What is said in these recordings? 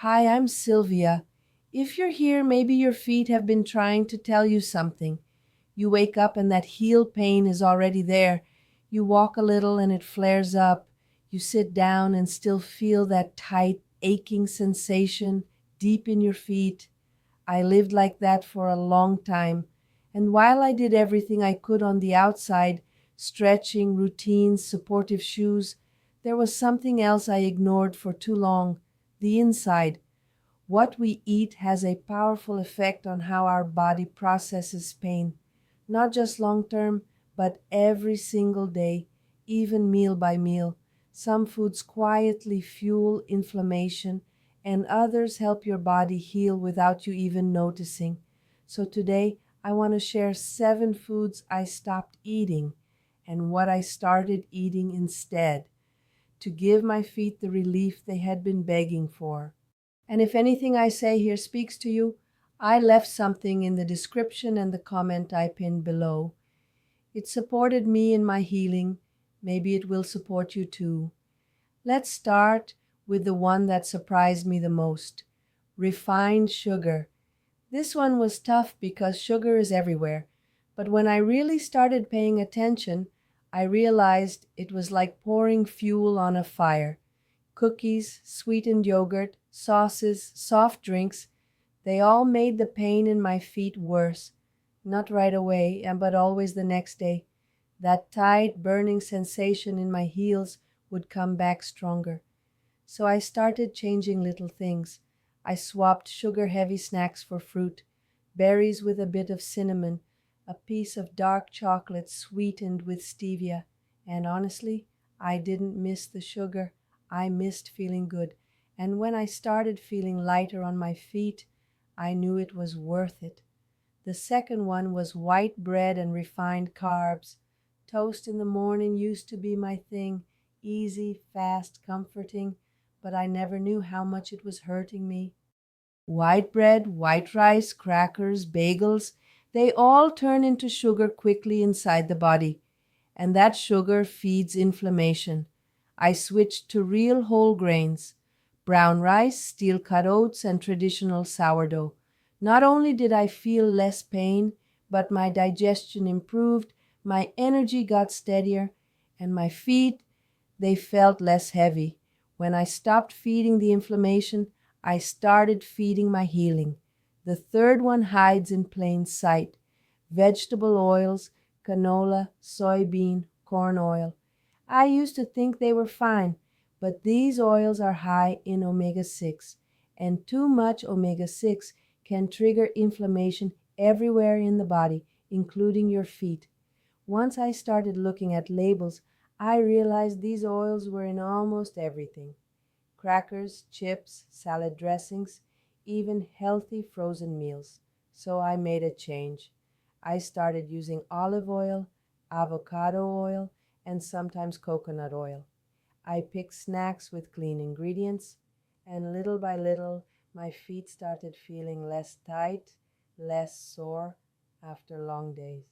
Hi, I'm Sylvia. If you're here, maybe your feet have been trying to tell you something. You wake up and that heel pain is already there. You walk a little and it flares up. You sit down and still feel that tight, aching sensation deep in your feet. I lived like that for a long time. And while I did everything I could on the outside, stretching, routines, supportive shoes, there was something else I ignored for too long, the inside. What we eat has a powerful effect on how our body processes pain, not just long term, but every single day, even meal by meal. Some foods quietly fuel inflammation, and others help your body heal without you even noticing. So today, I want to share 7 foods I stopped eating and what I started eating instead to give my feet the relief they had been begging for. And if anything I say here speaks to you, I left something in the description and the comment I pinned below. It supported me in my healing. Maybe it will support you too. Let's start with the one that surprised me the most: refined sugar. This one was tough because sugar is everywhere. But when I really started paying attention, I realized it was like pouring fuel on a fire. Cookies, sweetened yogurt, sauces, soft drinks, they all made the pain in my feet worse. Not right away, but always the next day. That tight, burning sensation in my heels would come back stronger. So I started changing little things. I swapped sugar-heavy snacks for fruit, berries with a bit of cinnamon, a piece of dark chocolate sweetened with stevia. And honestly, I didn't miss the sugar. I missed feeling good. And when I started feeling lighter on my feet, I knew it was worth it. The second one was white bread and refined carbs. Toast in the morning used to be my thing, easy, fast, comforting, but I never knew how much it was hurting me. White bread, white rice, crackers, bagels, they all turn into sugar quickly inside the body, and that sugar feeds inflammation. I switched to real whole grains, brown rice, steel-cut oats, and traditional sourdough. Not only did I feel less pain, but my digestion improved, my energy got steadier, and my feet, they felt less heavy. When I stopped feeding the inflammation, I started feeding my healing. The third one hides in plain sight: vegetable oils, canola, soybean, corn oil. I used to think they were fine, but these oils are high in omega-6, and too much omega-6 can trigger inflammation everywhere in the body, including your feet. Once I started looking at labels, I realized these oils were in almost everything: crackers, chips, salad dressings, even healthy frozen meals. So I made a change. I started using olive oil, avocado oil, and sometimes coconut oil. I picked snacks with clean ingredients, and little by little, my feet started feeling less tight, less sore after long days.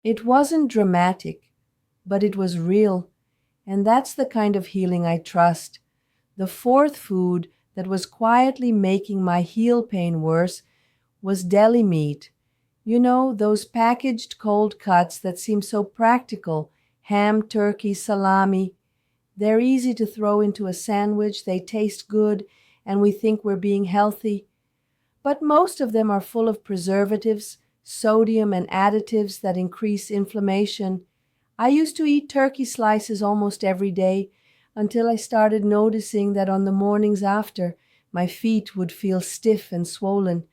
It wasn't dramatic, but it was real, and that's the kind of healing I trust. The fourth food that was quietly making my heel pain worse was deli meat. You know, those packaged cold cuts that seem so practical: ham, turkey, salami. They're easy to throw into a sandwich, they taste good, and we think we're being healthy. But most of them are full of preservatives, sodium, and additives that increase inflammation. I used to eat turkey slices almost every day until I started noticing that on the mornings after, my feet would feel stiff and swollen,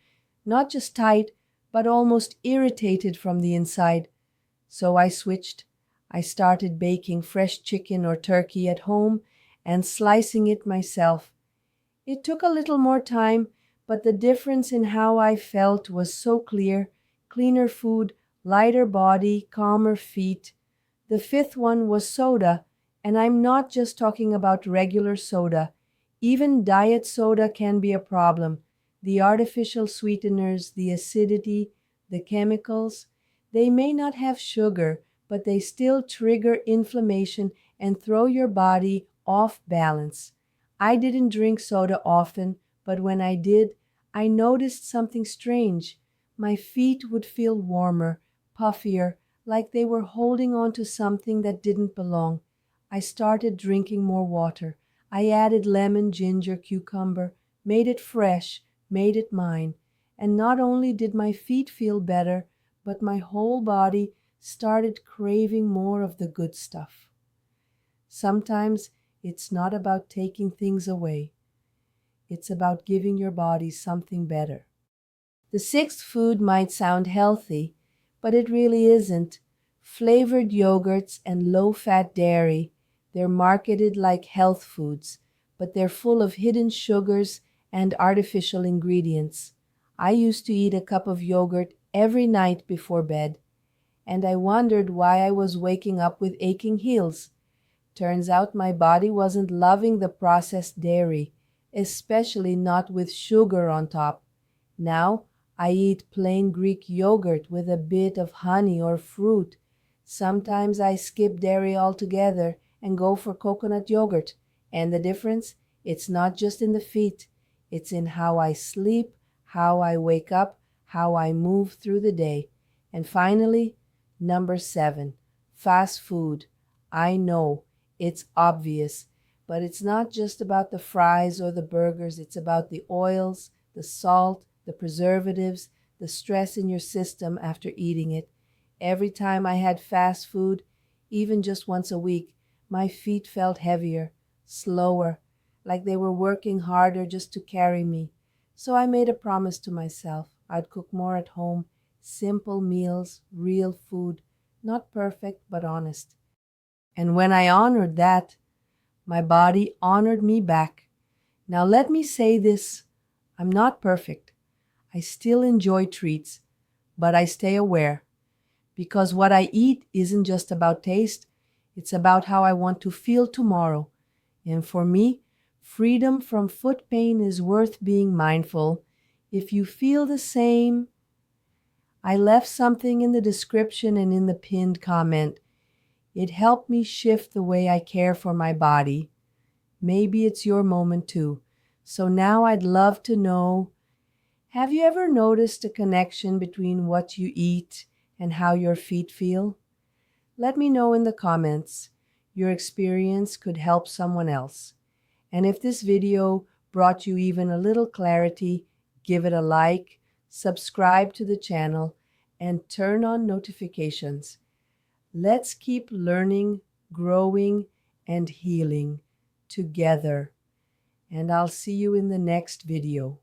not just tight, but almost irritated from the inside. So I switched. I started baking fresh chicken or turkey at home and slicing it myself. It took a little more time, but the difference in how I felt was so clear: cleaner food, lighter body, calmer feet. The fifth one was soda, and I'm not just talking about regular soda. Even diet soda can be a problem. The artificial sweeteners, the acidity, the chemicals, they may not have sugar, but they still trigger inflammation and throw your body off balance. I didn't drink soda often, But when I did, I noticed something strange. My feet would feel warmer, puffier, like they were holding on to something that didn't belong. I started drinking more water. I added lemon, ginger, cucumber, made it fresh, made it mine. And not only did my feet feel better, but my whole body started craving more of the good stuff. Sometimes it's not about taking things away. It's about giving your body something better. The sixth food might sound healthy, but it really isn't. Flavored yogurts and low-fat dairy, they're marketed like health foods, but they're full of hidden sugars and artificial ingredients. I used to eat a cup of yogurt every night before bed, and I wondered why I was waking up with aching heels. Turns out my body wasn't loving the processed dairy, especially not with sugar on top. Now I eat plain Greek yogurt with a bit of honey or fruit. Sometimes I skip dairy altogether and go for coconut yogurt. And the difference? It's not just in the feet. It's in how I sleep, how I wake up, how I move through the day. And finally, number 7, fast food. I know, it's obvious, but it's not just about the fries or the burgers. It's about the oils, the salt, the preservatives, the stress in your system after eating it. Every time I had fast food, even just once a week, my feet felt heavier, slower, like they were working harder just to carry me. So I made a promise to myself. I'd cook more at home, simple meals, real food, not perfect, but honest. And when I honored that, my body honored me back. Now let me say this, I'm not perfect. I still enjoy treats, but I stay aware. Because what I eat isn't just about taste, it's about how I want to feel tomorrow. And for me, freedom from foot pain is worth being mindful. If you feel the same, I left something in the description and in the pinned comment. It helped me shift the way I care for my body. Maybe it's your moment too. So now I'd love to know, have you ever noticed a connection between what you eat and how your feet feel? Let me know in the comments. Your experience could help someone else. And if this video brought you even a little clarity, give it a like, subscribe to the channel, and turn on notifications. Let's keep learning, growing, and healing together. And I'll see you in the next video.